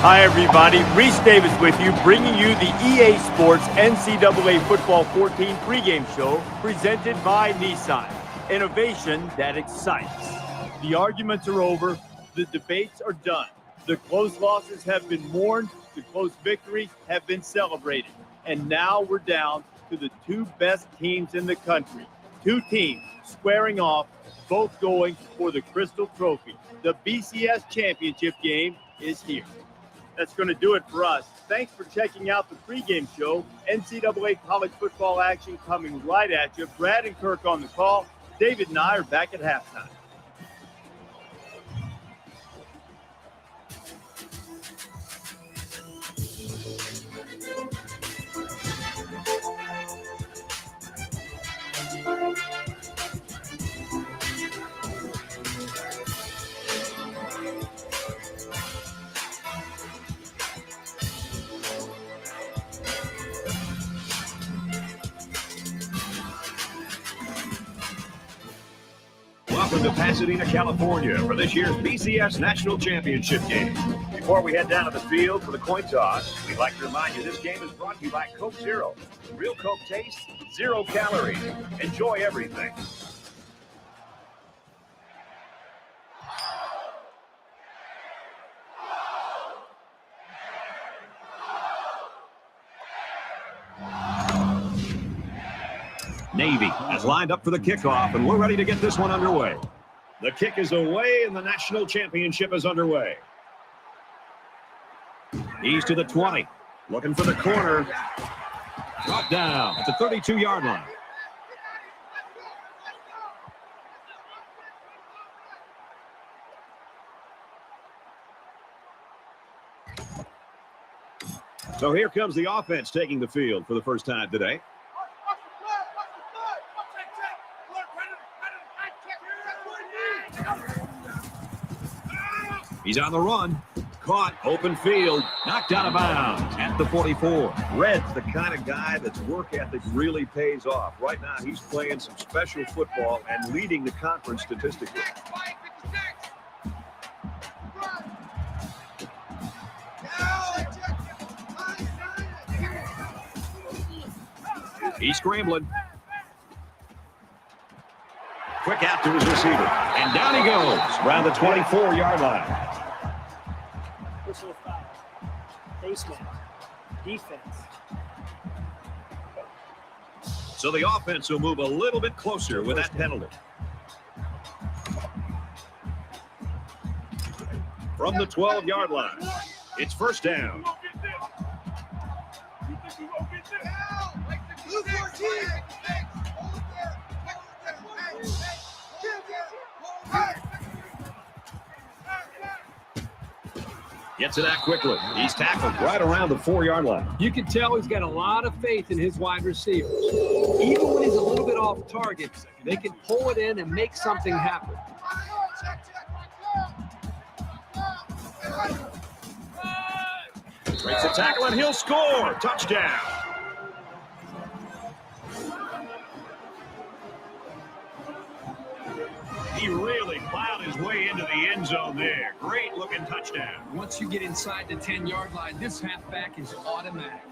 Hi, everybody. Reese Davis with you, bringing you the EA Sports NCAA Football 14 pregame show presented by Nissan. Innovation that excites. The arguments are over. The debates are done. The close losses have been mourned. The close victories have been celebrated. And now we're down to the two best teams in the country. Two teams squaring off, both going for the Crystal Trophy. The BCS championship game is here. That's going to do it for us. Thanks for checking out the pregame show. NCAA college football action coming right at you. Brad and Kirk on the call. David and I are back at halftime. Welcome to Pasadena, California for this year's BCS National Championship game. Before we head down to the field for the coin toss, we'd like to remind you this game is brought to you by Coke Zero. Real Coke taste, 0 calories. Enjoy everything. Navy has lined up for the kickoff, and we're ready to get this one underway. The kick is away, and the national championship is underway. He's to the 20, looking for the corner. Brought down at the 32-yard line. So here comes the offense taking the field for the first time today. He's on the run. Caught. Open field. Knocked out of bounds at the 44. Red's the kind of guy that's work ethic really pays off. Right now, he's playing some special football and leading the conference statistically. He's scrambling. Quick out to his receiver. And down he goes around the 24-yard line. Personal foul. Face mask. Defense. So the offense will move a little bit closer with that penalty. From the 12-yard line, it's first down. Gets it out quickly. He's tackled right around the 4-yard line. You can tell he's got a lot of faith in his wide receivers. Even when he's a little bit off target, they can pull it in and make something happen. Breaks the tackle and he'll score. Touchdown. He really plowed his way into the end zone there. Great looking touchdown. Once you get inside the 10-yard line, this halfback is automatic.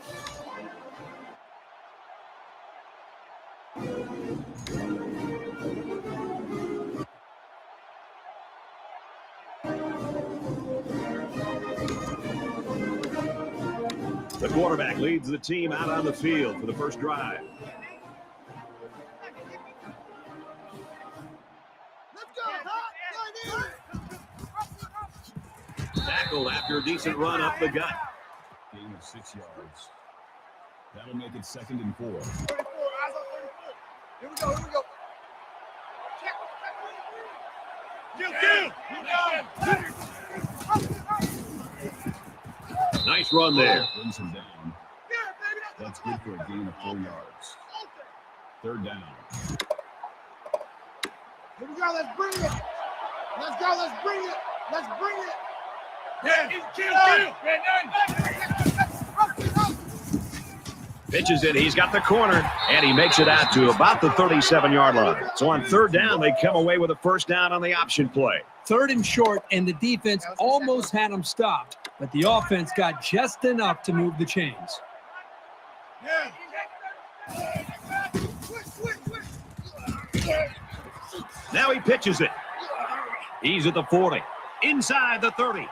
The quarterback leads the team out on the field for the first drive. Tackled after a decent run up the gut. Gain of 6 yards. That'll make it 2nd and 4. 34, eyes on 34. Here we go, here we go. Nice run there. Brings him down. That's good for a gain of 4 yards. 3rd down. Here we go, let's bring it. Let's go, let's bring it. Let's bring it. Pitches it. He's got the corner, and he makes it out to about the 37-yard line. So on 3rd down, they come away with a first down on the option play. 3rd and short, and the defense almost had him stopped. But the offense got just enough to move the chains. Now he pitches it. He's at the 40. Inside the 30.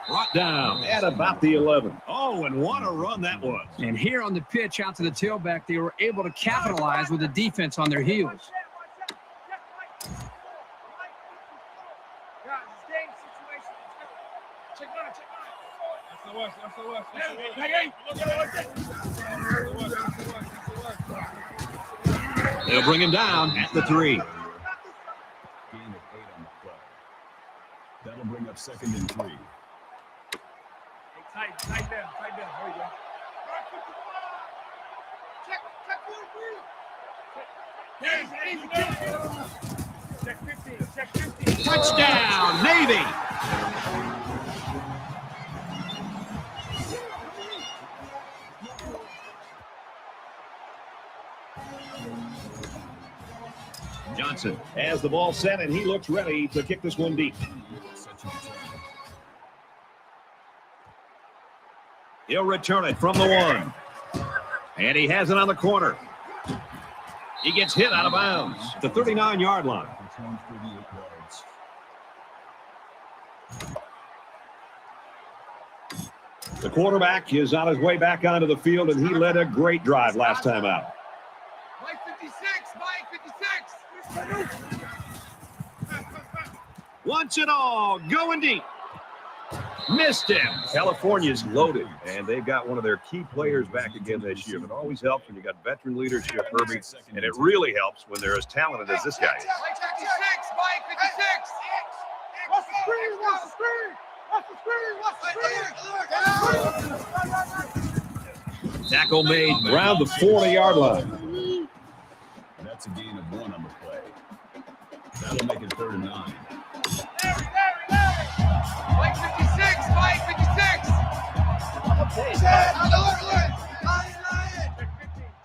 Brought down at about the 11. Oh, and what a run that was. And here on the pitch out to the tailback, they were able to capitalize with the defense on their heels. They'll bring him down at the 3. Gain of 8 on the play. That'll bring up 2nd and 3. Tight down. There you go. Check 15. Touchdown, Navy. Johnson has the ball set, and he looks ready to kick this one deep. He'll return it from the 1. And he has it on the corner. He gets hit out of bounds. The 39-yard line. The quarterback is on his way back onto the field, and he led a great drive last time out. Mike 56. Wants it all. Going deep. Missed him. California's loaded, and they've got one of their key players back again this year. It always helps when you got veteran leadership, Herbie, and it really helps when they're as talented as this guy is. Mike 56. What's the screen? Tackle made around the 40-yard line. That's a gain of 1 on the play. That'll make it 3rd and 9. Mike 56.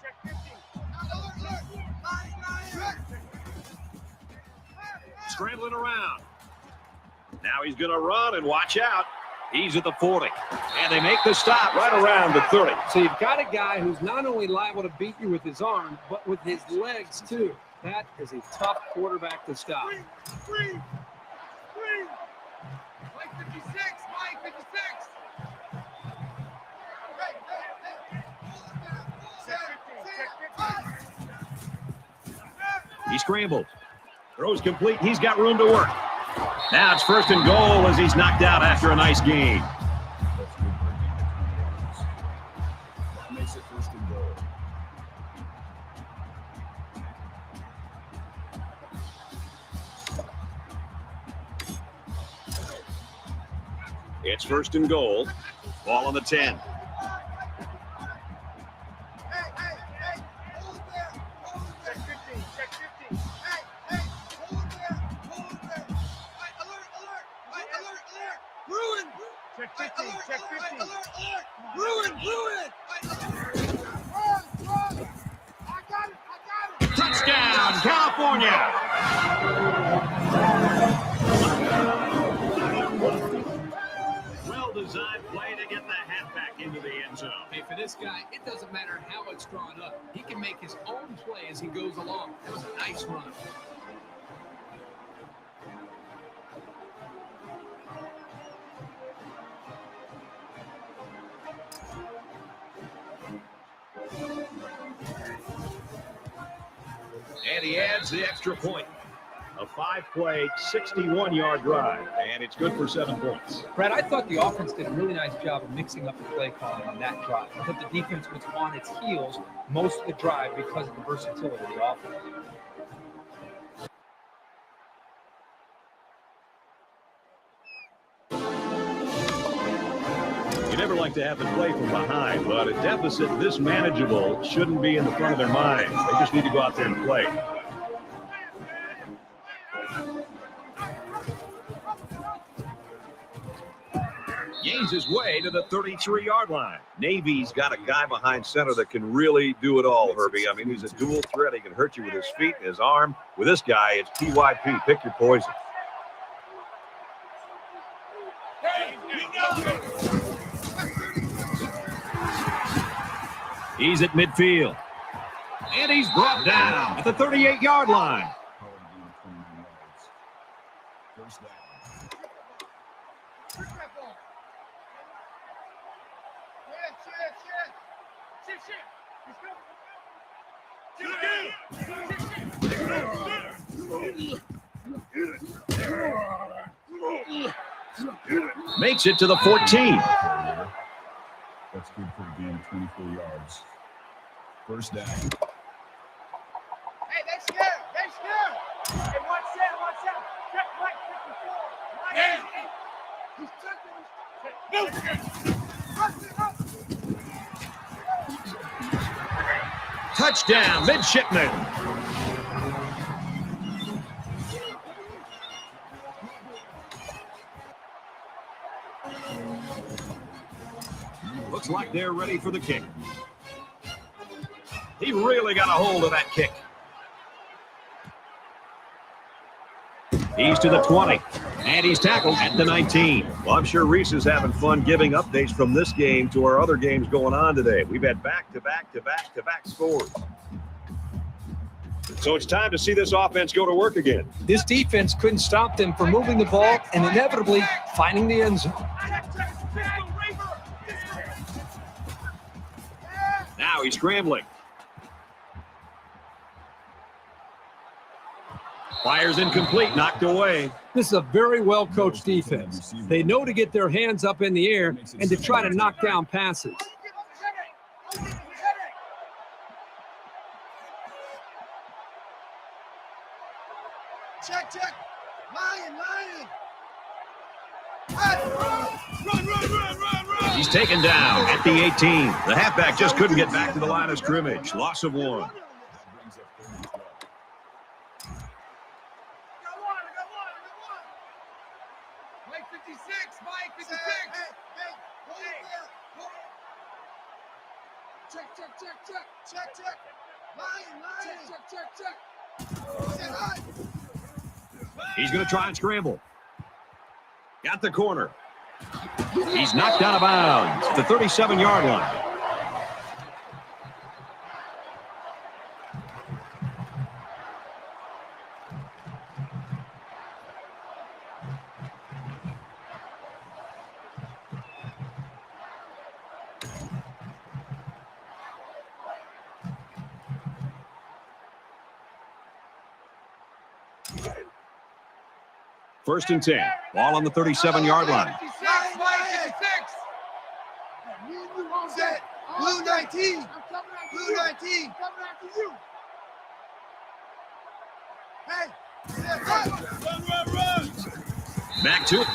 Check 15. Scrambling around. Now he's going to run, and watch out. He's at the 40. And they make the stop right around the 30. So you've got a guy who's not only liable to beat you with his arm, but with his legs, too. That is a tough quarterback to stop. Mike 56. He scrambled. Throws complete. He's got room to work. Now it's 1st and goal as he's knocked out after a nice gain. That's good for a gain of 20 yards. That makes it 1st and goal. It's 1st and goal. Ball on the 10. Touchdown, California! Well-designed play to get the halfback into the end zone. Hey, for this guy, it doesn't matter how it's drawn up. He can make his own play as he goes along. That was a nice run. And he adds the extra point. A 5-play, 61-yard drive, and it's good for 7 points. Brad, I thought the offense did a really nice job of mixing up the play calling on that drive. I thought the defense was on its heels most of the drive because of the versatility of the offense. You never like to have to play from behind, but a deficit this manageable shouldn't be in the front of their minds. They just need to go out there and play. Gains his way to the 33-yard line. Navy's got a guy behind center that can really do it all, Herbie. I mean, he's a dual threat. He can hurt you with his feet and his arm. With this guy, it's PYP. Pick your poison. Hey, you He's at midfield. And he's brought down at the 38-yard line. First down. Makes it to the 14. That's good for a gain of 24 yards. First down. Hey, they scared. They scared. Hey, watch out. Check right 54. Touchdown, midshipman. Looks like they're ready for the kick. He really got a hold of that kick. He's to the 20, and he's tackled at the 19. Well, I'm sure Reese is having fun giving updates from this game to our other games going on today. We've had back-to-back scores. So it's time to see this offense go to work again. This defense couldn't stop them from moving the ball and inevitably finding the end zone. Now he's scrambling. Fires incomplete, knocked away. This is a very well-coached defense. They know to get their hands up in the air and to try to knock down passes. Check. Lion. Run. He's taken down at the 18. The halfback just couldn't get back to the line of scrimmage. Loss of 1. Check. Lion. Check. He's going to try and scramble. Got the corner. He's knocked out of bounds at the 37-yard line. First and 10. Ball on the 37-yard line. Blue 19. Blue 19. Coming after you. Hey. Run. Back to it.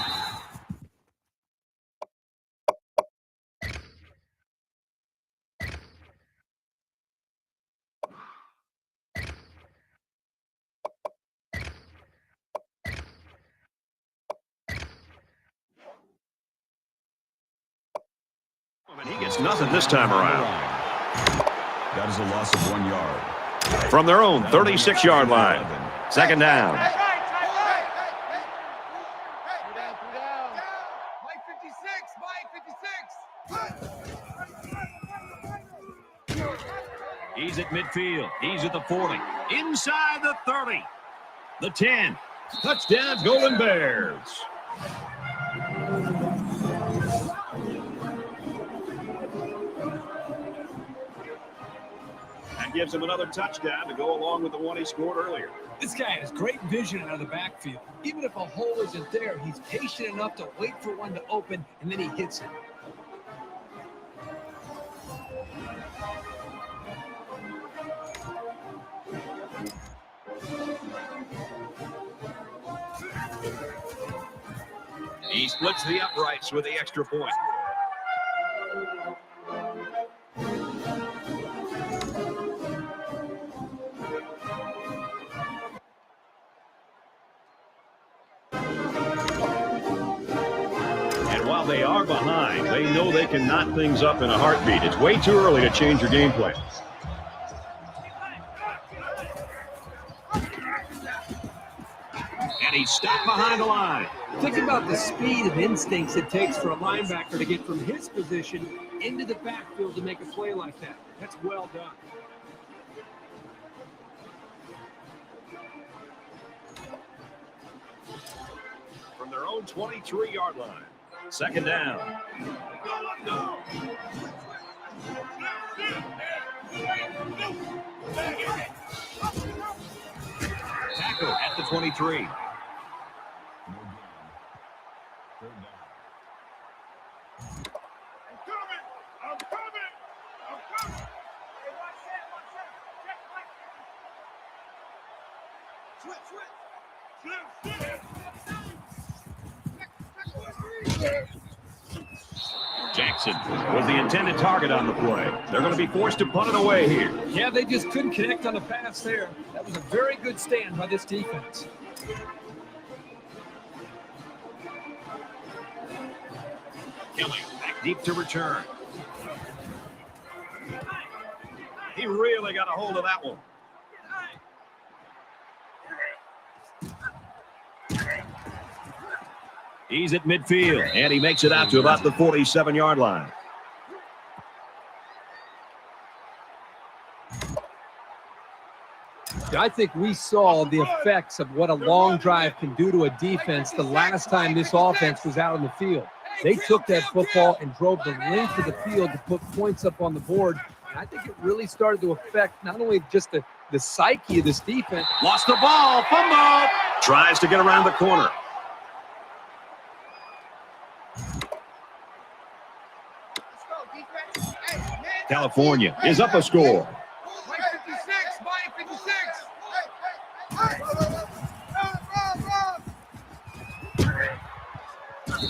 He gets nothing this time around. That is a loss of 1 yard. From their own 36-yard line. Second down. Mike 56. He's at midfield. He's at the 40. Inside the 30. The 10. Touchdown, Golden Bears. That gives him another touchdown to go along with the one he scored earlier. This guy has great vision out of the backfield. Even if a hole isn't there, he's patient enough to wait for one to open, and then he hits it. He splits the uprights with the extra point. And while they are behind, they know they can knot things up in a heartbeat. It's way too early to change your game plan. And he's stopped behind the line. Think about the speed and instincts it takes for a linebacker to get from his position into the backfield to make a play like that. That's well done. From their own 23-yard line. Second down. Tackle at the 23. Jackson was the intended target on the play. They're going to be forced to punt it away here. Yeah, they just couldn't connect on the pass there. That was a very good stand by this defense. Kelly back deep to return. He really got a hold of that one. He's at midfield, and he makes it out to about the 47-yard line. I think we saw the effects of what a long drive can do to a defense the last time this offense was out on the field. They took that football and drove the length of the field to put points up on the board. And I think it really started to affect not only just the psyche of this defense. Lost the ball, fumble. Tries to get around the corner. California is up a score.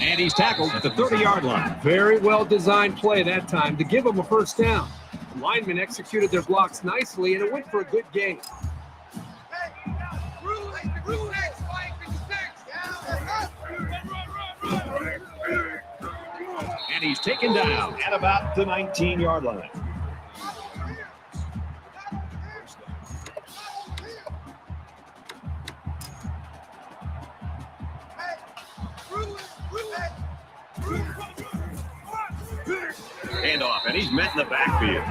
And he's tackled at the 30-yard line. Very well designed play that time to give them a first down. The linemen executed their blocks nicely, and it went for a good gain. And he's taken down at about the 19-yard line. Handoff, and he's met in the backfield.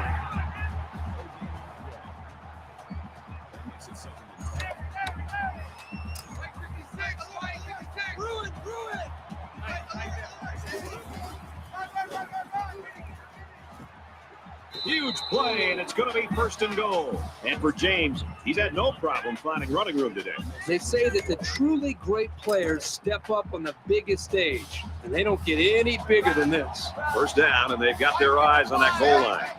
Huge play, and it's going to be first and goal. And for James, he's had no problem finding running room today. They say that the truly great players step up on the biggest stage, and they don't get any bigger than this. First down, and they've got their eyes on that goal line.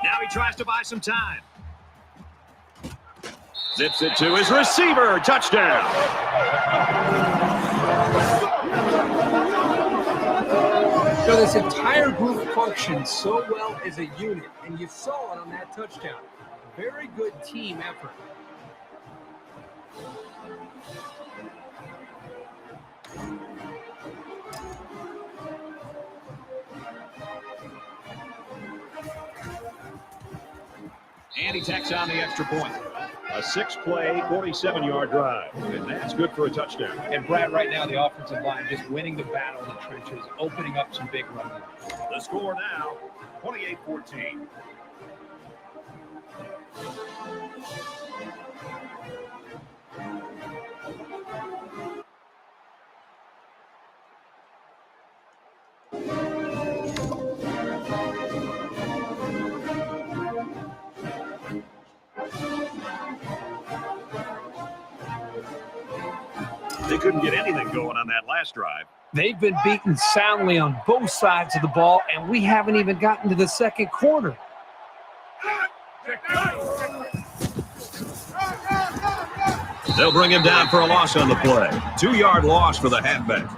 Now he tries to buy some time. Zips it to his receiver. Touchdown. So this entire group functions so well as a unit, and you saw it on that touchdown. Very good team effort. And he tacks on the extra point. A 6-play, 47-yard drive. And that's good for a touchdown. And Brad, right now, the offensive line just winning the battle in the trenches, opening up some big runs. The score now, 28-14. They couldn't get anything going on that last drive. They've been beaten soundly on both sides of the ball, and we haven't even gotten to the second quarter. They'll bring him down for a loss on the play. 2-yard loss for the halfback.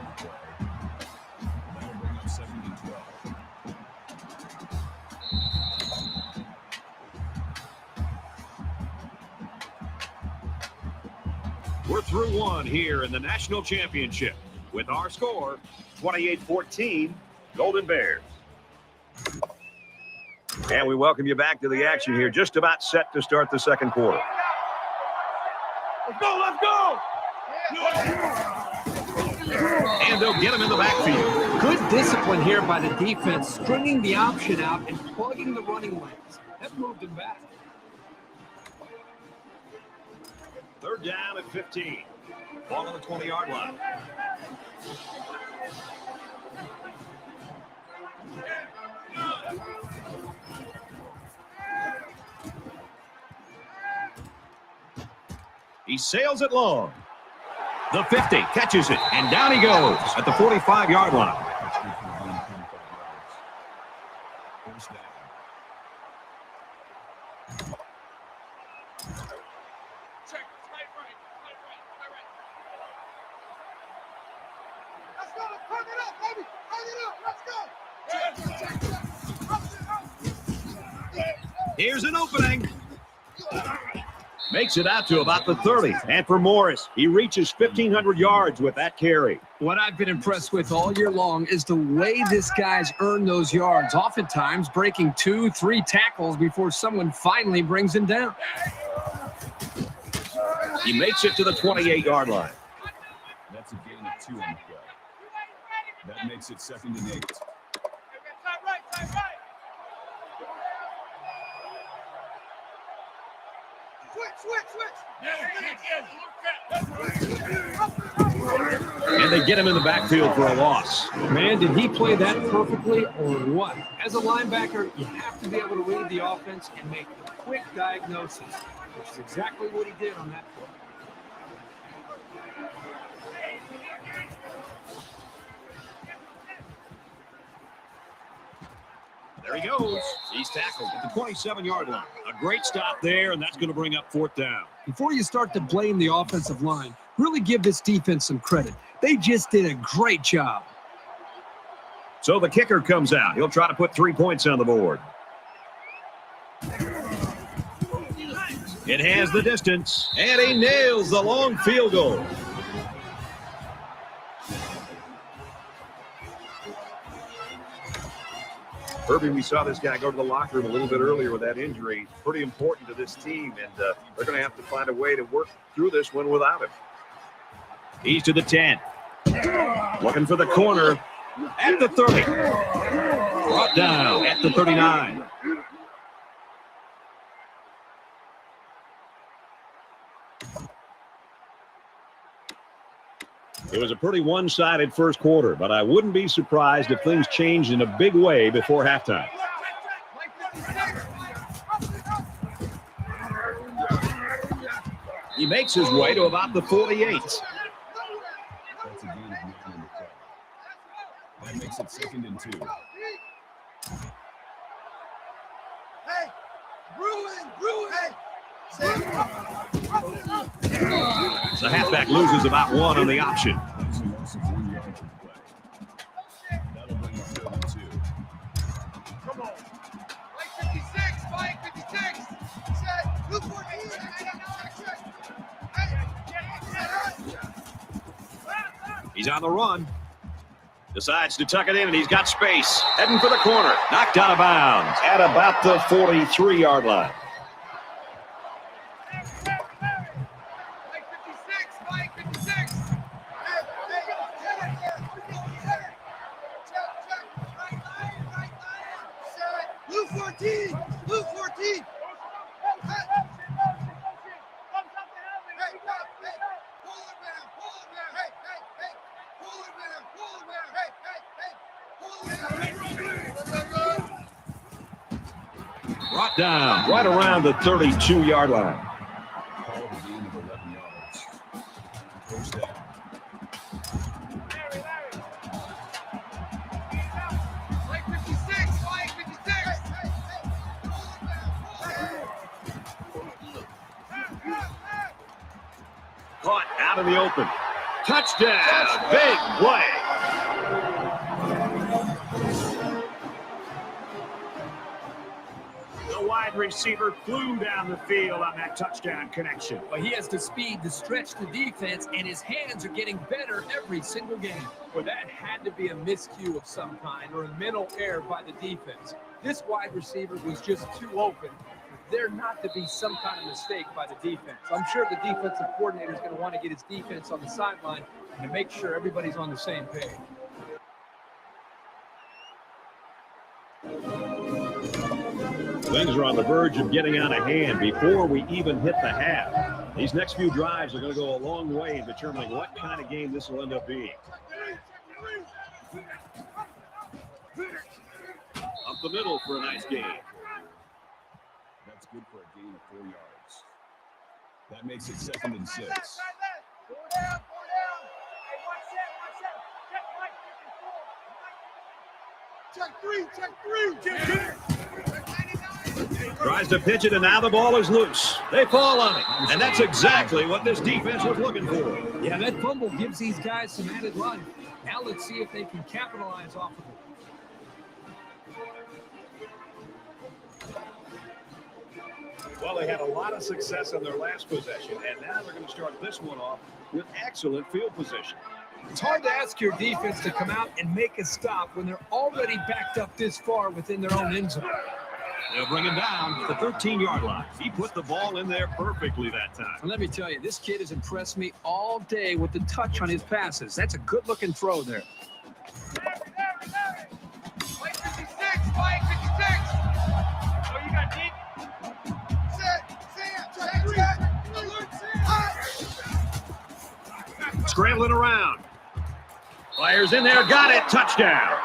We're through one here in the national championship with our score, 28-14, Golden Bears. And we welcome you back to the action here, just about set to start the second quarter. Let's go, let's go! And they'll get him in the backfield. Good discipline here by the defense, stringing the option out and plugging the running lanes. That moved him back. Third down at 15. Ball on the 20-yard line. He sails it long. The 50 catches it, and down he goes at the 45-yard line. First down. Check. Tight right. Let's go. Turn it up, baby. Turn it up. Let's go. Here's an opening. Makes it out to about the 30. And for Morris, he reaches 1,500 yards with that carry. What I've been impressed with all year long is the way this guy's earned those yards, oftentimes breaking 2-3 tackles before someone finally brings him down. He makes it to the 28-yard line. That's a gain of 2 on the play. That makes it 2nd and 8. Tight right. Switch. And they get him in the backfield for a loss. Man, did he play that perfectly or what? As a linebacker, you have to be able to read the offense and make a quick diagnosis, which is exactly what he did on that play. There he goes. He's tackled at the 27-yard line. A great stop there, and that's going to bring up 4th down. Before you start to blame the offensive line, really give this defense some credit. They just did a great job. So the kicker comes out. He'll try to put 3 points on the board. It has the distance, and he nails the long field goal. Herbie, we saw this guy go to the locker room a little bit earlier with that injury. Pretty important to this team, and they're going to have to find a way to work through this one without him. He's to the 10. Looking for the corner at the 30. Brought down at the 39. It was a pretty one-sided first quarter, but I wouldn't be surprised if things changed in a big way before halftime. He makes his way to about the 48. That's a gain of 9 on the play. That makes it 2nd and 2. Hey, Bruin. The halfback loses about 1 on the option. That's a loss of 1 yard on the play. That'll bring up 3rd and 2. Come on. Mike 56. Set. Look for me. He's on the run. Decides to tuck it in, and he's got space. Heading for the corner. Knocked out of bounds at about the 43-yard line. Mike 56. Blue 14. Brought down right around the 32-yard line. Call the gain of 11 yards. First down. Mike 56. Caught out in the open. Touchdown. Big play. The wide receiver flew down the field on that touchdown connection. But he has the speed to stretch the defense, and his hands are getting better every single game. Well, that had to be a miscue of some kind or a mental error by the defense. This wide receiver was just too open, there not to be some kind of mistake by the defense. I'm sure the defensive coordinator is going to want to get his defense on the sideline and to make sure everybody's on the same page. Things are on the verge of getting out of hand before we even hit the half. These next few drives are going to go a long way in determining what kind of game this will end up being. Up the middle for a nice game. That's good for a gain of 4 yards. That makes it 2nd and 6. Go down. Hey, one set. Check 3. Tries to pitch it, and now the ball is loose. They fall on it, and that's exactly what this defense was looking for. Yeah, that fumble gives these guys some added life. Now let's see if they can capitalize off of it. Well, they had a lot of success on their last possession, and now they're going to start this one off with excellent field position. It's hard to ask your defense to come out and make a stop when they're already backed up this far within their own end zone. They'll bring him down to the 13-yard line. He put the ball in there perfectly that time. And let me tell you, this kid has impressed me all day with the touch on his passes. That's a good-looking throw there. White 56. Oh, you got deep. Set. Check. Alert, Sam. Scrambling around. Fires in there, got it, touchdown.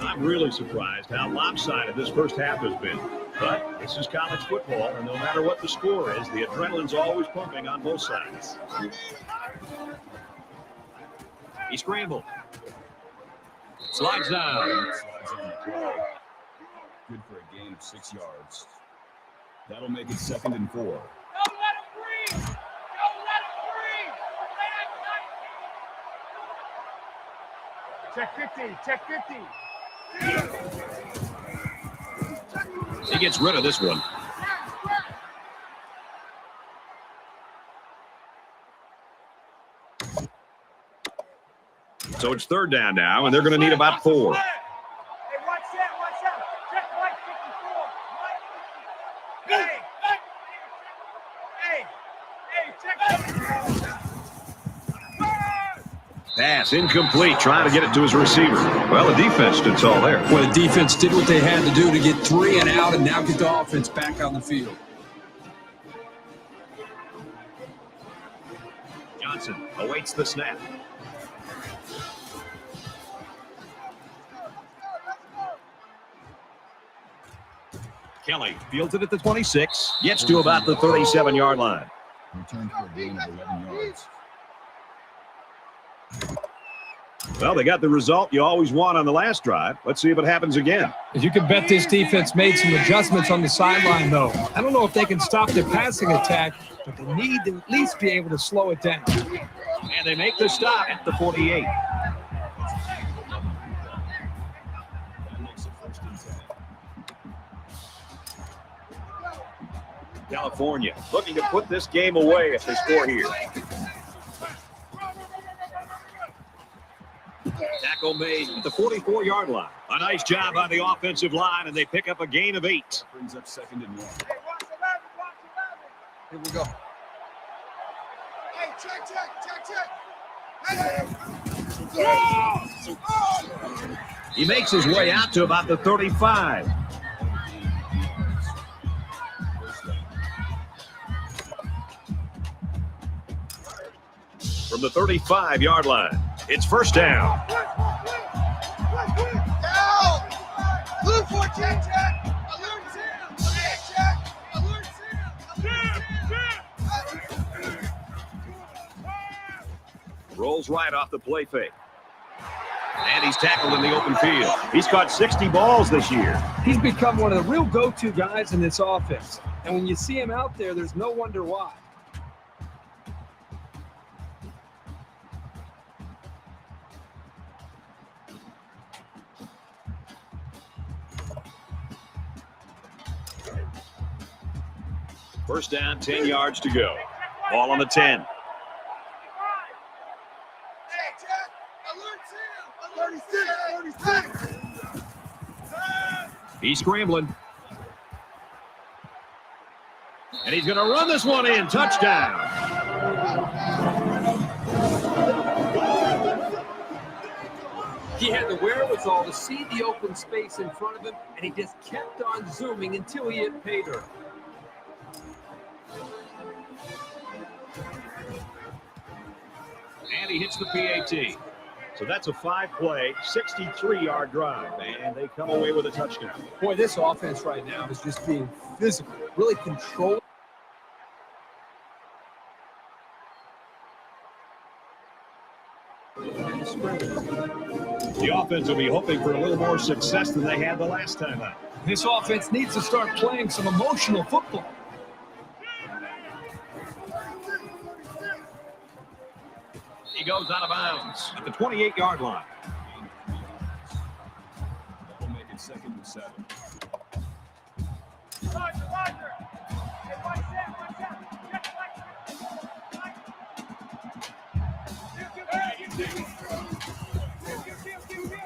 I'm really surprised how lopsided this first half has been. But this is college football, and no matter what the score is, the adrenaline's always pumping on both sides. He scrambled. Slides down. Good for a gain of 6 yards. That'll make it 2nd and 4. Don't let him breathe. Check 50. He gets rid of this one. So it's 3rd down now, and they're going to need about 4. Hey, one set. Check White 54. Hey, check. Pass incomplete, trying to get it to his receiver. Well, the defense stood tall there. Well, the defense did what they had to do to get 3 and out and now get the offense back on the field. Johnson awaits the snap. Kelly fields it at the 26, gets to about the 37-yard line. Returned for a gain of 11 yards. Well, they got the result you always want on the last drive. Let's see if it happens again. As you can bet this defense made some adjustments on the sideline, though. I don't know if they can stop their passing attack, but they need to at least be able to slow it down. And they make the stop at the 48. That makes it 1st and 10. California looking to put this game away if they score here. Tackle made at the 44-yard line. A nice job by the offensive line, and they pick up a gain of 8. Brings up 2nd and 1. Hey, watch 11. Here we go. Hey, check. He makes his way out to about the 35. From the 35-yard line, it's 1st down. Down. Blue for check. Alert Sam. Check. Alert Sam. Rolls right off the play fake. And he's tackled in the open field. He's caught 60 balls this year. He's become one of the real go-to guys in this offense. And when you see him out there, there's no wonder why. First down, 10 yards to go. Ball on the 10. He's scrambling. And he's going to run this one in. Touchdown. He had the wherewithal to see the open space in front of him, and he just kept on zooming until he hit pay dirt. And he hits the PAT. So that's a 5-play, 63-yard drive, and they come away with a touchdown. Boy, this offense right now is just being physical, really controlling. The offense will be hoping for a little more success than they had the last time out. This offense needs to start playing some emotional football. He goes out of bounds at the 28-yard line. That will make it 2nd and 7.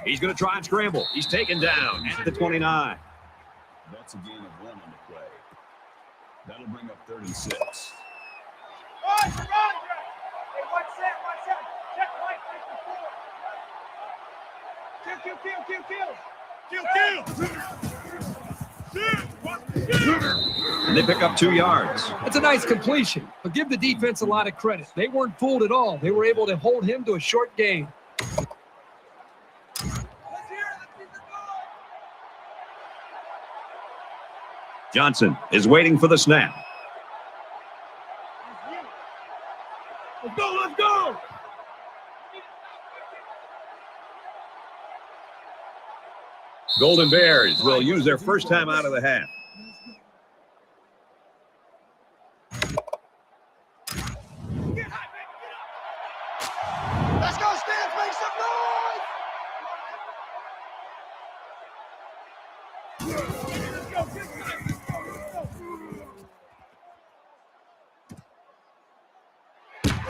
He's going to try and scramble. He's taken down at the 29. That's a gain of 1 on the play. That'll bring up 3rd and 6. And they pick up 2 yards. That's a nice completion, but give the defense a lot of credit. They weren't fooled at all. They were able to hold him to a short gain. Johnson is waiting for the snap. Let's go, let's go! Golden Bears will use their first time out of the half. Let's go, Stans, make some noise!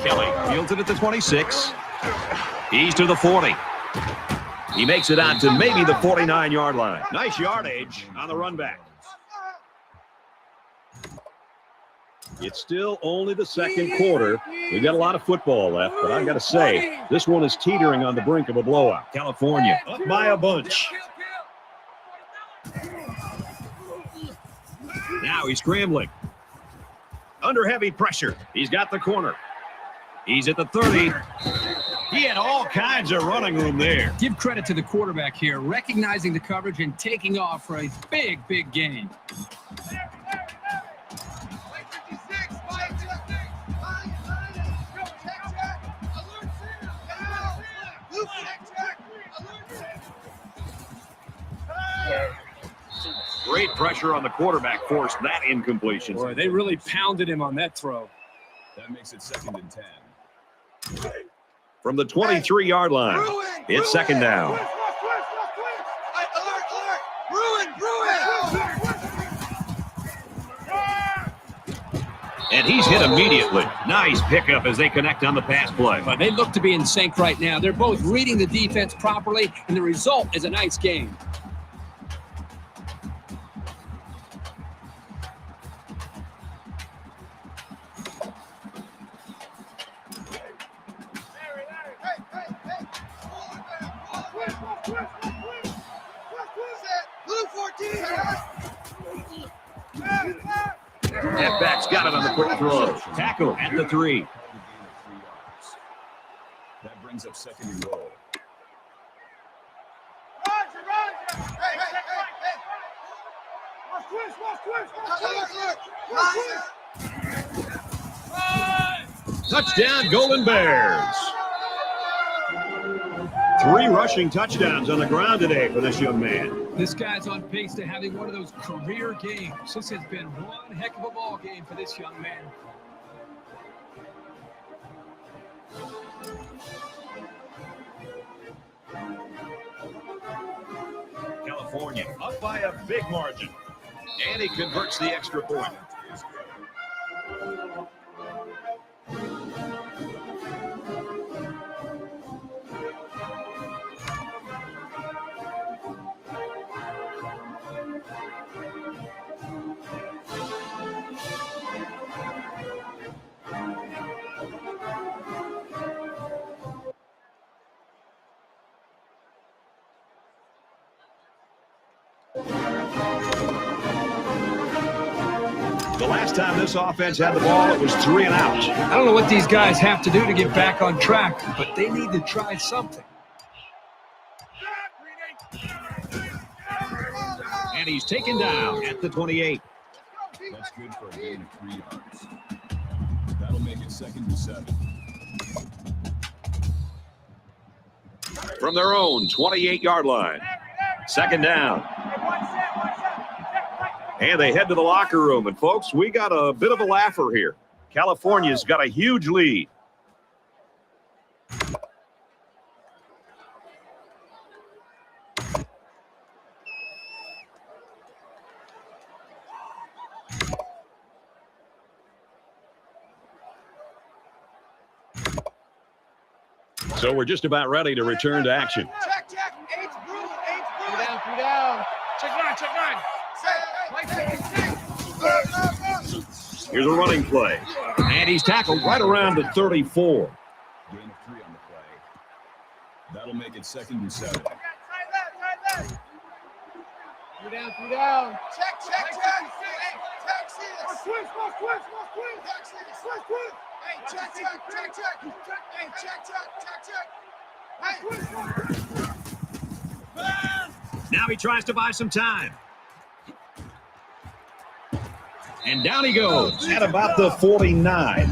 Kelly fields it at the 26. He's to the 40. He makes it out to maybe the 49-yard line. Nice yardage on the run back. It's still only the second quarter. We've got a lot of football left, but I've got to say, this one is teetering on the brink of a blowout. California up by a bunch. Now he's scrambling. Under heavy pressure. He's got the corner. He's at the 30. He had all kinds of running room there. Give credit to the quarterback here, recognizing the coverage and taking off for a big, big gain. Great pressure on the quarterback forced that incompletion. Boy, they really pounded him on that throw. That makes it 2nd and 10. From the 23-yard line, it's 2nd down. And he's hit immediately. Nice pickup as they connect on the pass play. But they look to be in sync right now. They're both reading the defense properly, and the result is a nice game. Halfback's got it on the quick throw. Tackle at the 3. That brings up 2nd and goal. Touchdown, Golden Bears. 3 rushing touchdowns on the ground today for this young man. This guy's on pace to having one of those career games. This has been one heck of a ball game for this young man. California up by a big margin. And he converts the extra point. The last time this offense had the ball, it was 3 and out. I don't know what these guys have to do to get back on track, but they need to try something. And he's taken down at the 28. That's good for a gain of 3 yards. That'll make it 2nd and 7. From their own 28-yard line. 2nd down. And they head to the locker room. And, folks, we got a bit of a laugher here. California's got a huge lead. So we're just about ready to return to action. Check. Eight's brutal. Three down. Check nine. Here's a running play. And he's tackled right around the 34. Gain of 3 on the play. That'll make it 2nd and 7. Right left. Three down. Check. Hey, taxi. Switch. Hey, check. Hey, check. Hey. Now he tries to buy some time. And down he goes at about the 49. That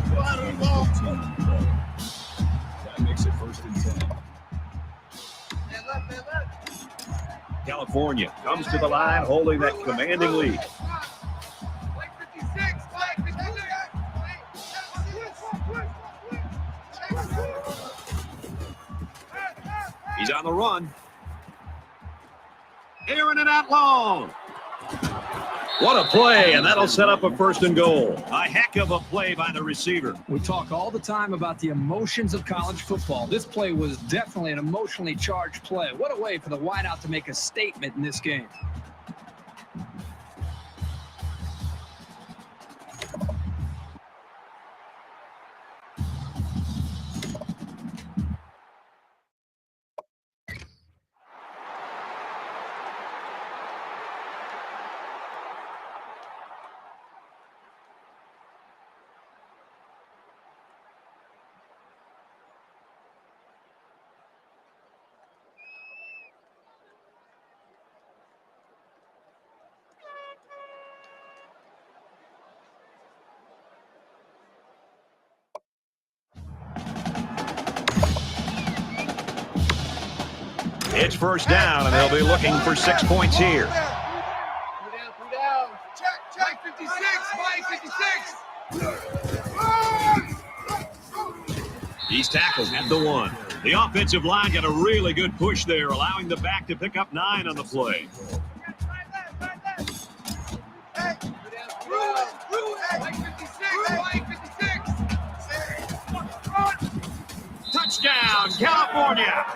makes it 1st and 10. California comes to the line holding that commanding lead. Like 56. He's on the run. Airing it out long. What a play, and that'll set up a 1st and goal. A heck of a play by the receiver. We talk all the time about the emotions of college football. This play was definitely an emotionally charged play. What a way for the wideout to make a statement in this game. It's 1st down, and they'll be looking for 6 points here. Three down. Check. 56. He's tackled at the 1. The offensive line got a really good push there, allowing the back to pick up 9 on the play. Hey. Like 56. Touchdown, California!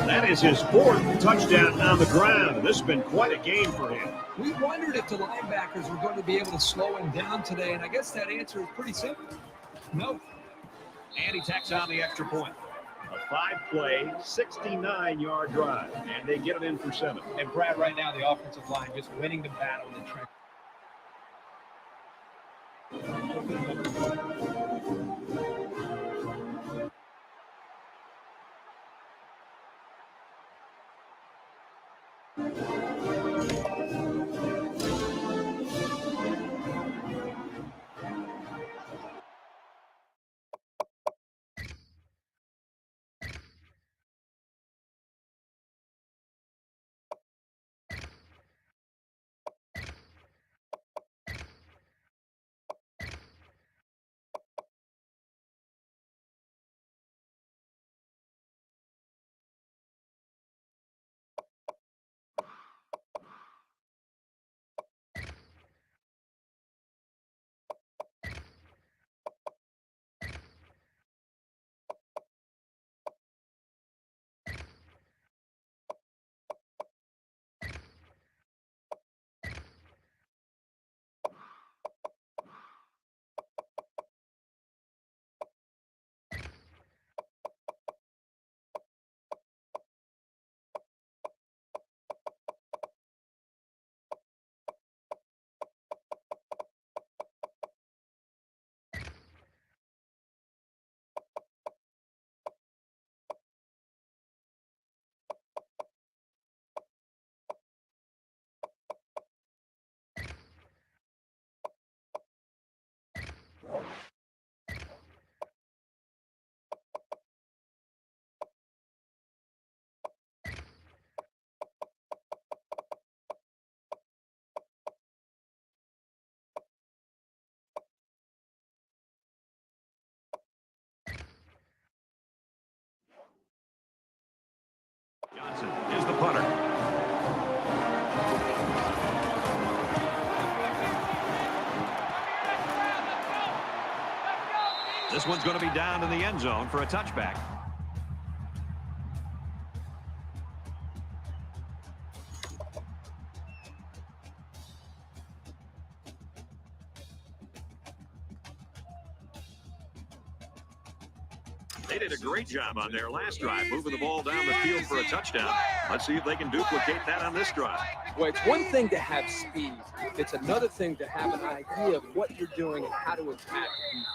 That is his 4th touchdown on the ground. This has been quite a game for him. We wondered if the linebackers were going to be able to slow him down today, and I guess that answer is pretty simple. No. And he tacks on the extra point. A 5-play, 69-yard drive, and they get it in for 7. And Brad, right now, the offensive line just winning the battle in the trench. Johnson is the punter. This one's going to be down to the end zone for a touchback. They did a great job on their last drive, moving the ball down the field for a touchdown. Let's see if they can duplicate that on this drive. Well, it's one thing to have speed. It's another thing to have an idea of what you're doing and how to attack defense.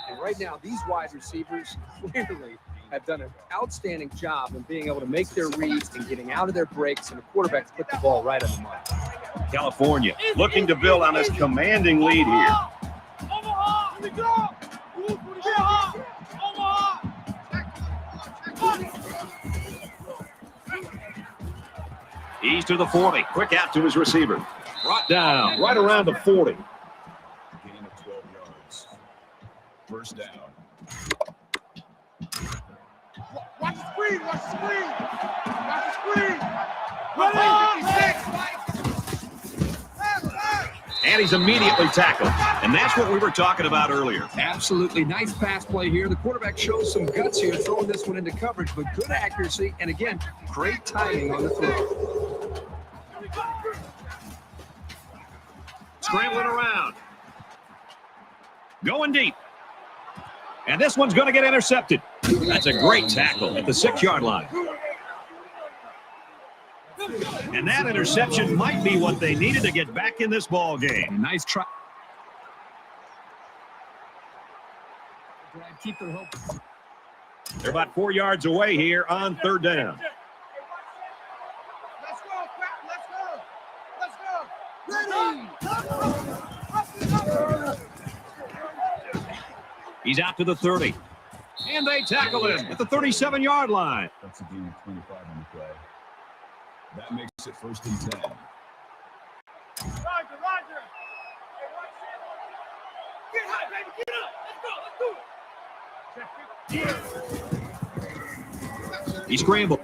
And right now, these wide receivers clearly have done an outstanding job in being able to make their reads and getting out of their breaks, and the quarterbacks put the ball right on the mark. California looking to build on this commanding lead here. Omaha, here we go. Omaha, Omaha. He's to the 40. Quick out to his receiver. Brought down right around the 40. Gain of 12 yards. First down. Watch the screen, watch the screen. Watch the screen. Ready, 56. And he's immediately tackled. And that's what we were talking about earlier. Absolutely nice pass play here. The quarterback shows some guts here, throwing this one into coverage, but good accuracy. And again, great timing on the throw. Scrambling around. Going deep. And this one's going to get intercepted. That's a great tackle at the 6-yard line. And that interception might be what they needed to get back in this ball game. Nice try. Keep their hope. They're about 4 yards away here on third down. Let's go, let's go. Ready. He's out to the 30. And they tackle him at the 37-yard line. That's a gain of 25 on the play. That makes it first and 10. Roger. Get high, baby, get up. Let's go. He scrambled.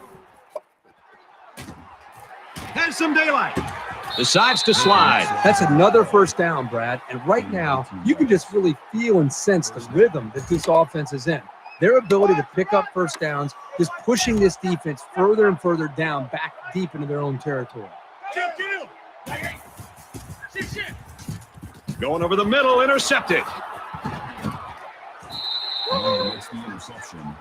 Has some daylight. Decides to slide. That's another first down, Brad. And right now, you can just really feel and sense the rhythm that this offense is in. Their ability to pick up first downs, just pushing this defense further and further down, back deep into their own territory. Going over the middle, intercepted. That's the interception.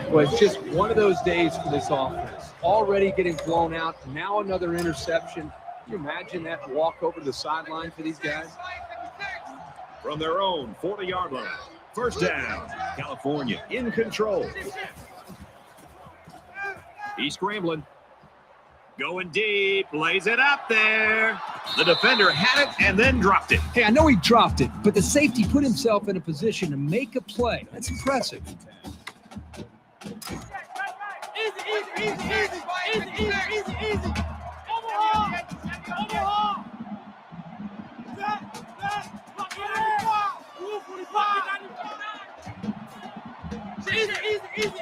Well, it's just one of those days for this offense. Already getting blown out, now another interception. Can you imagine that walk over the sideline for these guys? From their own 40-yard line. First down. California in control. He's scrambling. Going deep. Lays it out there. The defender had it and then dropped it. Hey, I know he dropped it, but the safety put himself in a position to make a play. That's impressive. Easy. Omaha.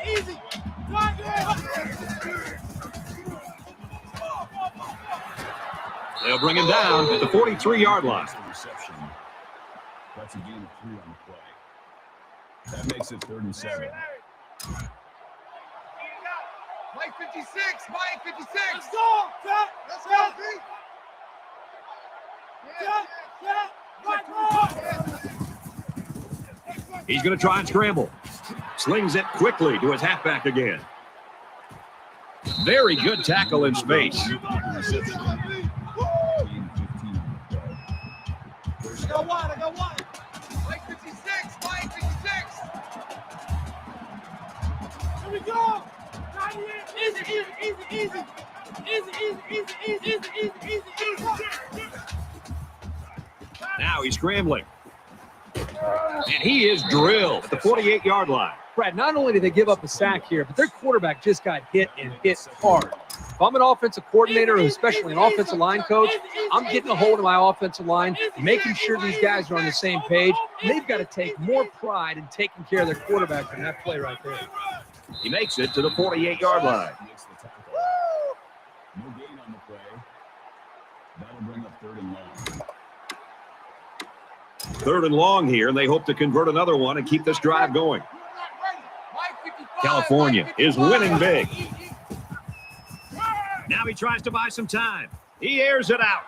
Easy. They'll bring him down at the 43-yard line. Reception. That's a gain of 3 on the play. That makes it 3rd and 7. Mike 56. Let's go. Let's go, B. He's going to try and scramble. Slings it quickly to his halfback again. Very good tackle in space. I got one. Mike 56. Here we go. Easy. Now he's scrambling. And he is drilled at the 48-yard line. Brad, not only did they give up a sack here, but their quarterback just got hit and hit hard. If I'm an offensive coordinator, or especially an offensive line coach, I'm getting a hold of my offensive line, making sure these guys are on the same page. And they've got to take more pride in taking care of their quarterback than that play right there. He makes it to the 48-yard line. Makes the tackle. No gain on the play. That'll bring up 3rd and long. 3rd and long here, and they hope to convert another one and keep this drive going. California is winning big. Now he tries to buy some time. He airs it out.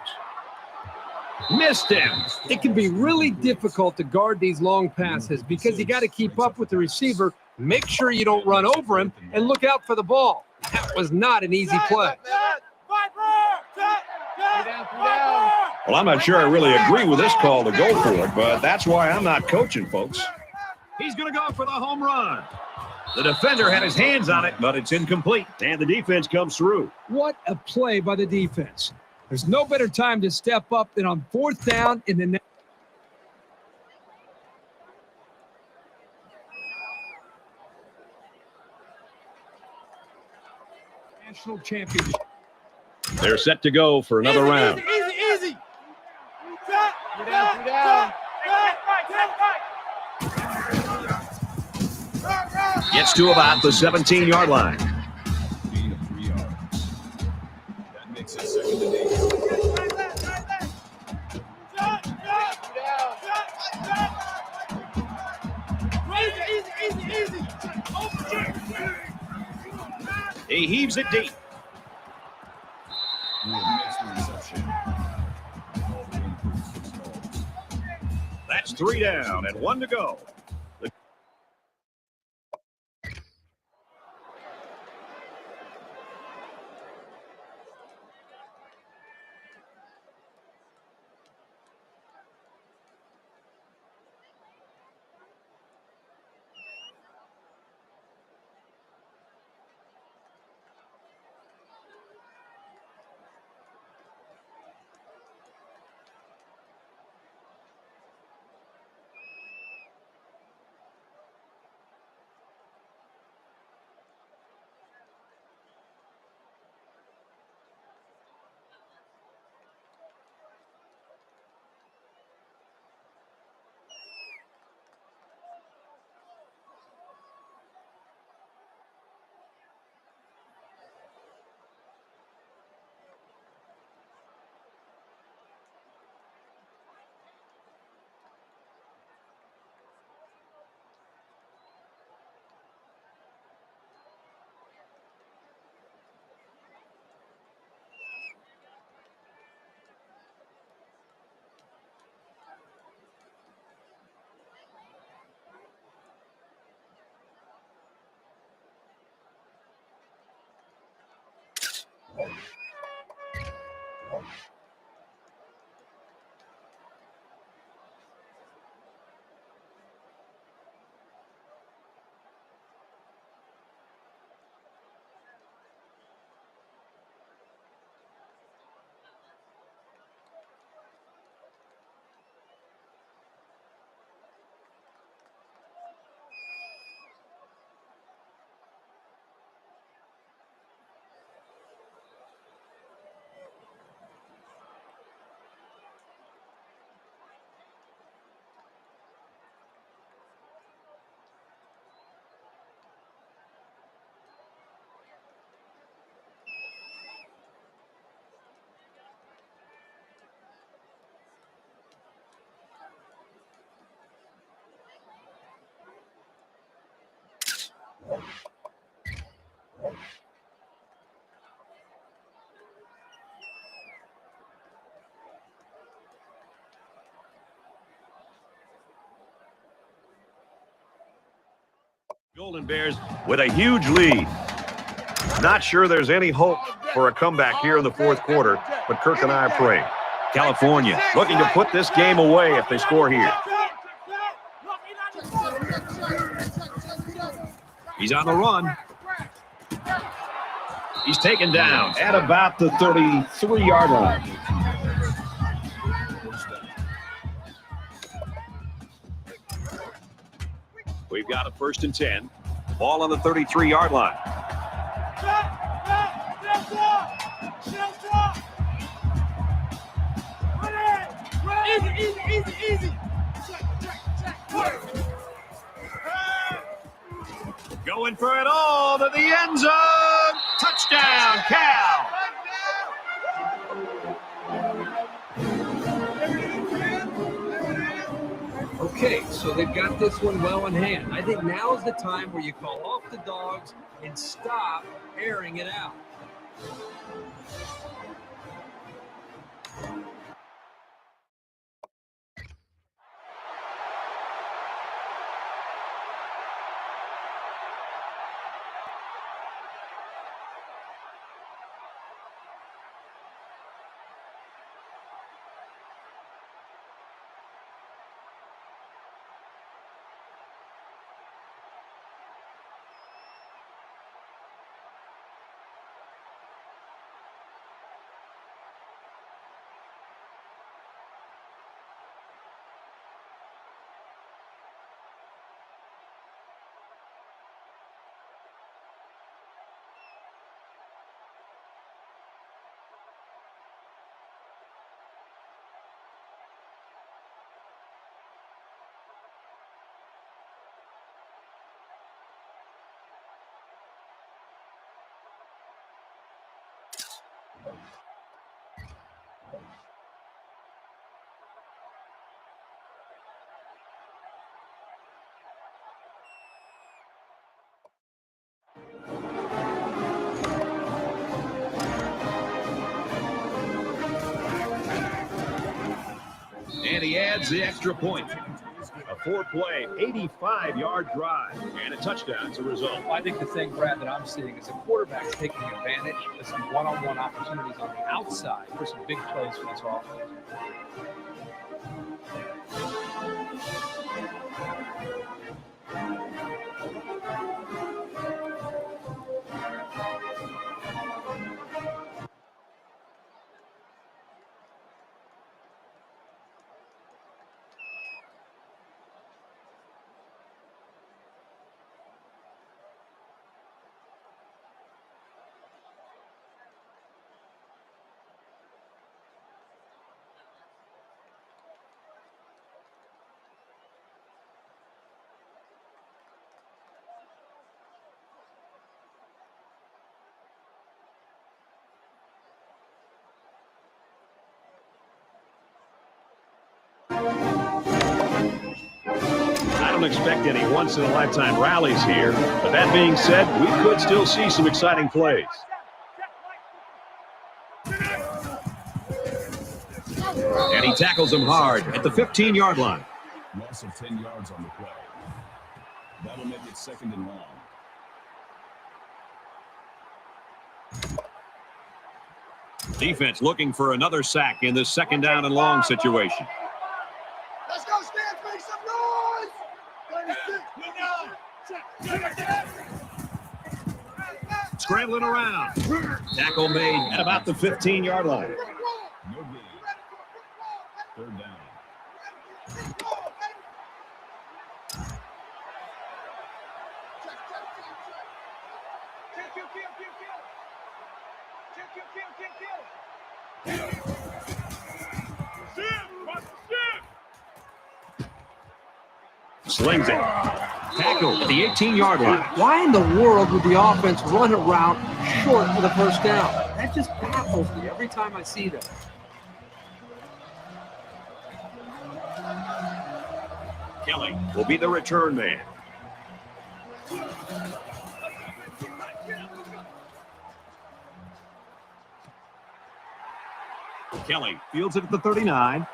Missed him. It can be really difficult to guard these long passes because you got to keep up with the receiver, make sure you don't run over him, and look out for the ball. That was not an easy play. Well, I'm not sure I really agree with this call to go for it, but that's why I'm not coaching, folks. He's going to go for the home run. The defender had his hands on it, but it's incomplete, and the defense comes through. What a play by the defense. There's no better time to step up than on 4th down in the national championship. They're set to go for another round. Easy. Three down. Gets to about the 17-yard line. Gain of 3 yards. That makes it 2nd and 8. Easy. He heaves it deep. Makes the reception. All the game for 6 yards. That's 3 down and 1 to go. Golden Bears with a huge lead. Not sure there's any hope for a comeback here in the 4th quarter, but Kirk and I are praying. California looking to put this game away if they score here. He's on the run. He's taken down at about the 33-yard line. We've got a 1st and 10. Ball on the 33-yard line. Easy. Going for it all to the end zone. Touchdown, Cal. Okay, so they've got this one well in hand. I think now is the time where you call off the dogs and stop airing it out. And he adds the extra point. A 4-play, 85-yard drive, and a touchdown as a result. I think the thing, Brad, that I'm seeing is the quarterback's taking advantage of some one-on-one opportunities on the outside for some big plays for this offense. I don't expect any once-in-a-lifetime rallies here, but that being said, we could still see some exciting plays. And he tackles him hard at the 15-yard line. Loss of 10 yards on the play. That'll make it 2nd and long. Defense looking for another sack in this 2nd down and long situation. Let's go, Stance, make some noise! Scrambling around. Tackle made at about the 15-yard line. No gain. 3rd down. Slings it. Tackle at the 18-yard line. Why in the world would the offense run a route short for the 1st down? That just baffles me every time I see that. Kelly will be the return man. Kelly fields it at the 39.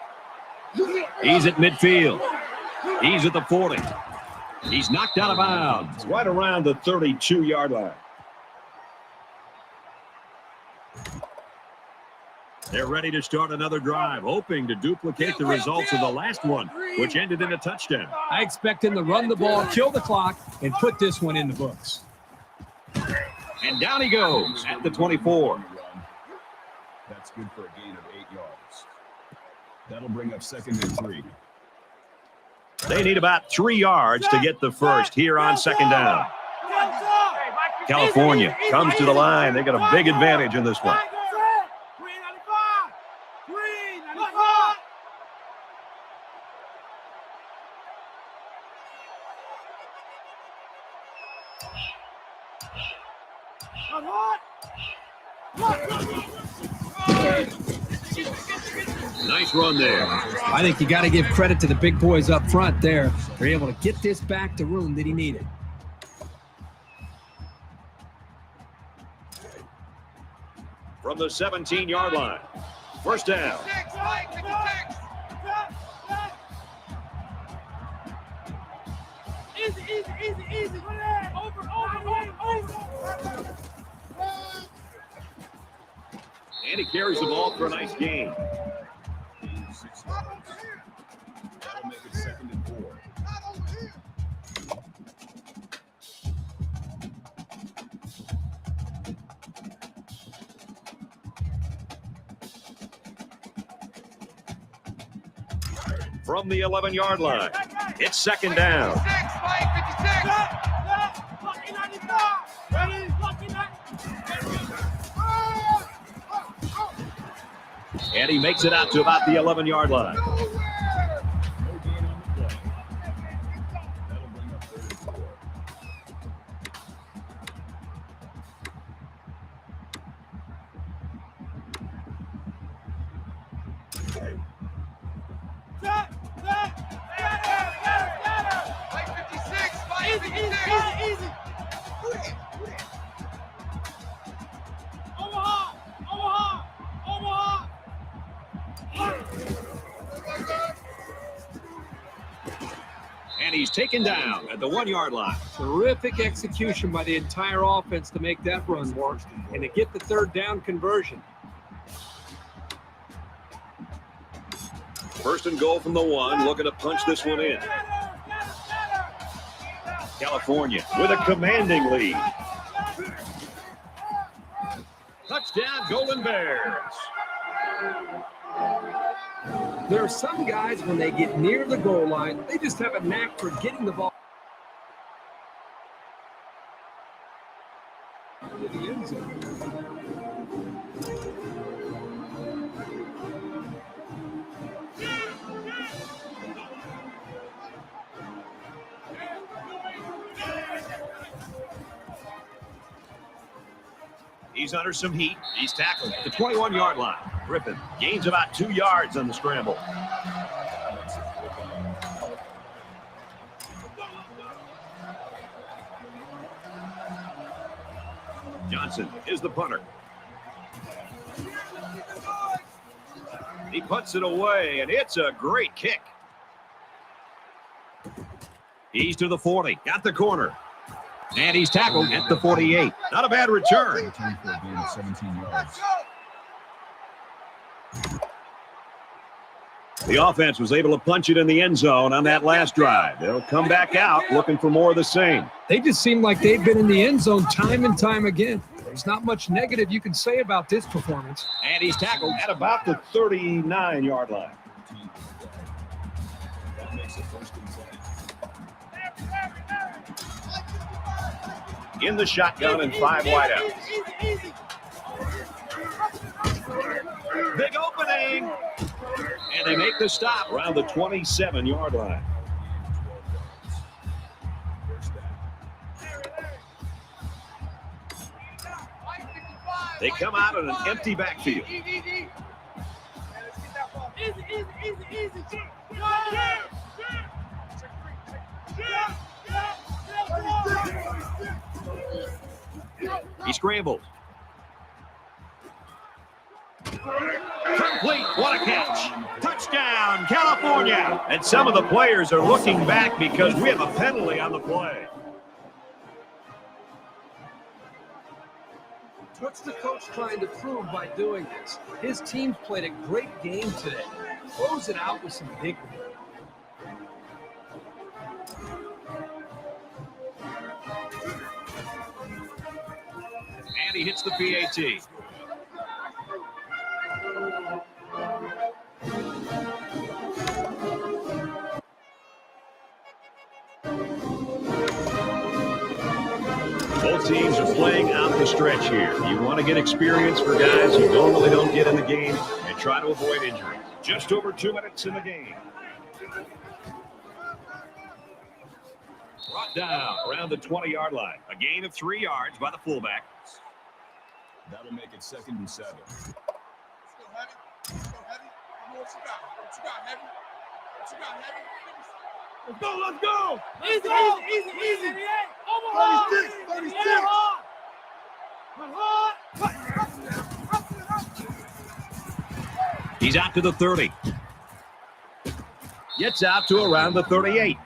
He's at midfield. He's at the 40. He's knocked out of bounds right around the 32-yard line. They're ready to start another drive, hoping to duplicate the results of the last one, which ended in a touchdown. I expect him to run the ball, kill the clock, and put this one in the books. And down he goes at the 24. That's good for a gain of 8 yards. That'll bring up 2nd and 3. They need about 3 yards to get the first here on 2nd down. California comes to the line. They got a big advantage in this one. Nice run there. I think you got to give credit to the big boys up front there. They're able to get this back to room that he needed. From the 17-yard line. First down. Easy. Over. And he carries the ball for a nice gain. 6 yards. That'll make it 2nd and 4. From the 11-yard line. It's 2nd down. And he makes it out to about the 11-yard line. No gain on the play. That'll bring up 3rd and 4. Easy. Omaha. And he's taken down at the 1-yard line. Terrific execution by the entire offense to make that run work and to get the 3rd down conversion. 1st and goal from the 1, looking to punch this one in. California with a commanding lead. Touchdown, Golden Bears. There are some guys, when they get near the goal line, they just have a knack for getting the ball into the end zone. He's under some heat. He's tackled at the 21-yard line. Griffin gains about 2 yards on the scramble. Johnson is the punter. He puts it away, and it's a great kick. He's to the 40, got the corner. And he's tackled at the 48. Not a bad return. Return for a gain of 17 yards. The offense was able to punch it in the end zone on that last drive. They'll come back out looking for more of the same. They just seem like they've been in the end zone time and time again. There's not much negative you can say about this performance. And he's tackled at about the 39-yard line. That makes it 1st and 10. In the shotgun and 5 wideouts. Big opening. And they make the stop around the 27-yard line. They come out in an empty backfield. Easy. He scrambles. Complete. What a catch. Touchdown, California. And some of the players are looking back because we have a penalty on the play. What's the coach trying to prove by doing this? His team's played a great game today. Close it out with some dignity. And he hits the PAT. Both teams are playing out the stretch here. You want to get experience for guys who normally don't get in the game and try to avoid injury. Just over 2 minutes in the game. Brought down around the 20-yard line. A gain of 3 yards by the fullback. That'll make it 2nd and 7. Let's go, Heavy. Let's go, Heavy. I know what you got. What you got, Heavy? What you got, Heavy? Let's go, let's go. Easy. Omaha. 36. He's out to the 30. Gets out to around the 38.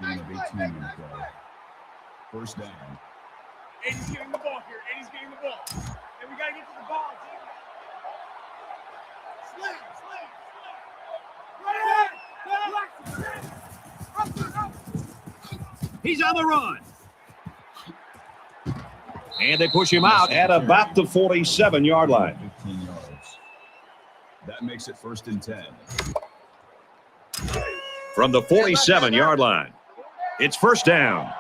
Gain of 18 on the play. First down. 80's getting the ball here. 80's getting the ball. And we got to get to the ball. Slam. He's on the run. And they push him out at about the 47-yard line. 15 yards. That makes it 1st and 10. From the 47-yard line, it's 1st down.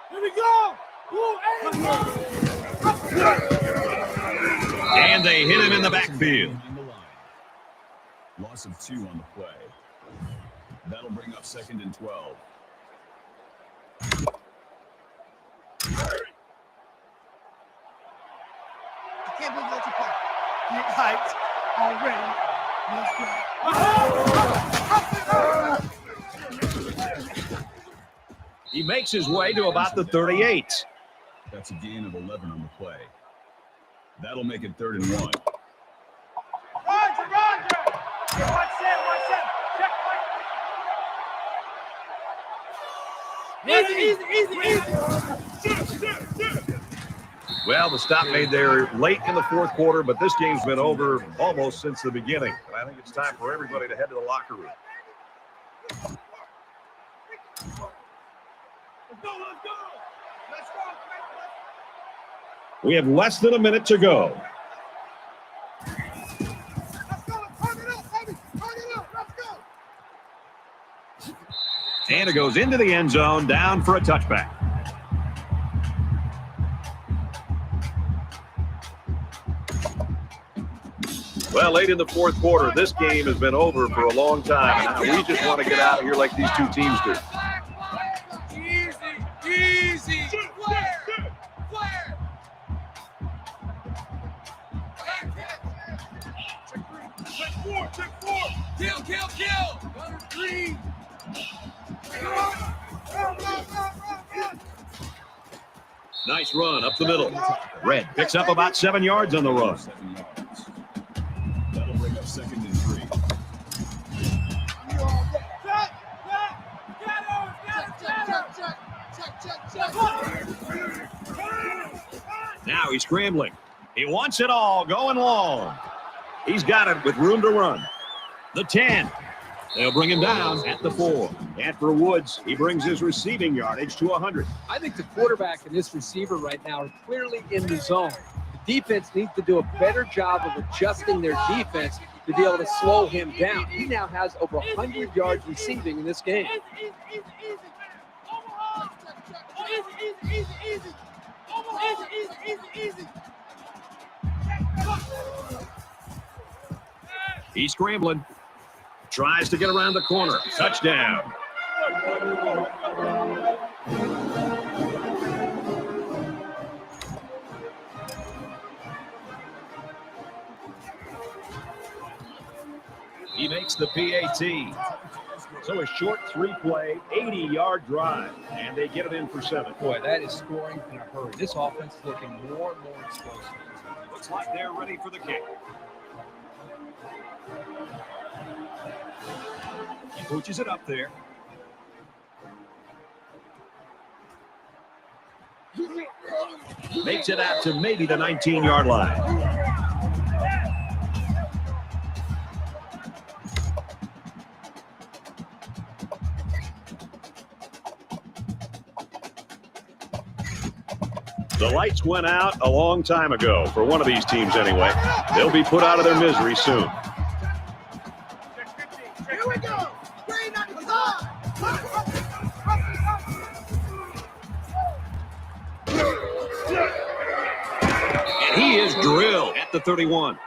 Here we go. And they hit him in the backfield. On the line. Loss of 2 on the play. That'll bring up 2nd and 12. I can't believe that you play. Get hyped already. Let's go. He makes his way to about the 38. That's a gain of 11 on the play. That'll make it 3rd and 1. Roger. Watch that. Check Easy. Well, the stop made there late in the 4th quarter, but this game's been over almost since the beginning. And I think it's time for everybody to head to the locker room. Let's go. We have less than a minute to go. Let's go. Turn it up, baby. Turn it up. Let's go. And it goes into the end zone, down for a touchback. Well, late in the 4th quarter, this game has been over for a long time. And now we just want to get out of here like these two teams do. Easy. Check four. Kill. Green. Nice run up the middle. Red picks up about 7 yards on the run. 7 yards. That'll bring up 2nd and 3. Now he's scrambling. He wants it all, going long. He's got it with room to run. The 10. They'll bring him down at the 4. And for Woods, he brings his receiving yardage to 100. I think the quarterback and this receiver right now are clearly in the zone. The defense needs to do a better job of adjusting their defense to be able to slow him down. He now has over 100 yards receiving in this game. Easy. He's scrambling. Tries to get around the corner. Touchdown. He makes the PAT. So a short 3-play, 80-yard drive, and they get it in for 7. Boy, that is scoring in a hurry. This offense is looking more and more explosive. Looks like they're ready for the kick. He pooches it up there. Makes it out to maybe the 19-yard line. The lights went out a long time ago for one of these teams anyway. They'll be put out of their misery soon. Here we go. Green on the side. And he is drilled at the 31.